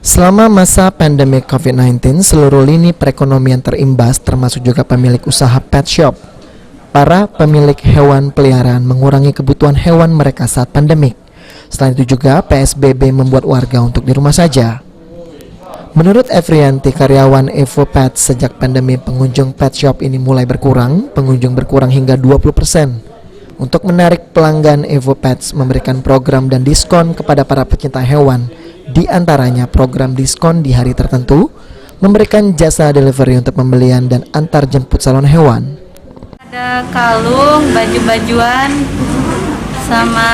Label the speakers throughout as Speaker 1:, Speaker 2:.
Speaker 1: Selama masa pandemi COVID-19, seluruh lini perekonomian terimbas, termasuk juga pemilik usaha pet shop. Para pemilik hewan peliharaan mengurangi kebutuhan hewan mereka saat pandemik. Selain itu juga, PSBB membuat warga untuk di rumah saja. Menurut Efrianti, karyawan Evo Pet, sejak pandemi pengunjung pet shop ini mulai berkurang, pengunjung berkurang hingga 20%. Untuk menarik pelanggan, Evo Pets memberikan program dan diskon kepada para pecinta hewan. Di antaranya program diskon di hari tertentu, memberikan jasa delivery untuk pembelian dan antar jemput salon hewan.
Speaker 2: Ada kalung, baju-bajuan, sama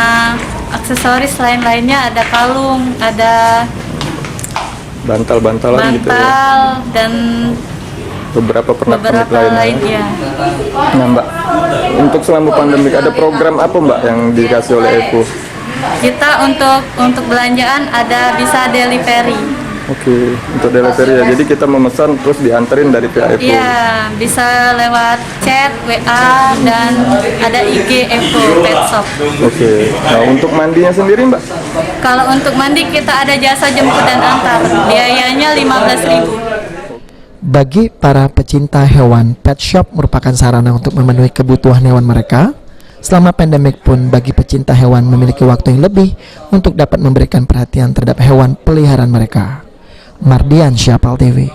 Speaker 2: aksesoris lain-lainnya. Ada kalung, ada
Speaker 3: bantal-bantalan gitu ya.
Speaker 2: Dan
Speaker 3: beberapa pernak-pernik lainnya.
Speaker 2: ya.
Speaker 3: Nah Mbak, untuk selama pandemik ada program apa Mbak yang dikasih oleh Evo?
Speaker 2: Kita untuk belanjaan ada bisa delivery.
Speaker 3: Oke, untuk delivery ya. Jadi kita memesan terus dianterin dari pihak Evo.
Speaker 2: Iya, bisa lewat chat, WA, dan ada IG Evo Pet Shop.
Speaker 3: Oke. Nah, untuk mandinya sendiri Mbak?
Speaker 2: Kalau untuk mandi kita ada jasa jemput dan antar. Biayanya 15.000.
Speaker 1: Bagi para pecinta hewan, pet shop merupakan sarana untuk memenuhi kebutuhan hewan mereka. Selama pandemik pun, bagi pecinta hewan memiliki waktu yang lebih untuk dapat memberikan perhatian terhadap hewan peliharaan mereka. Mardian, Syapal TV.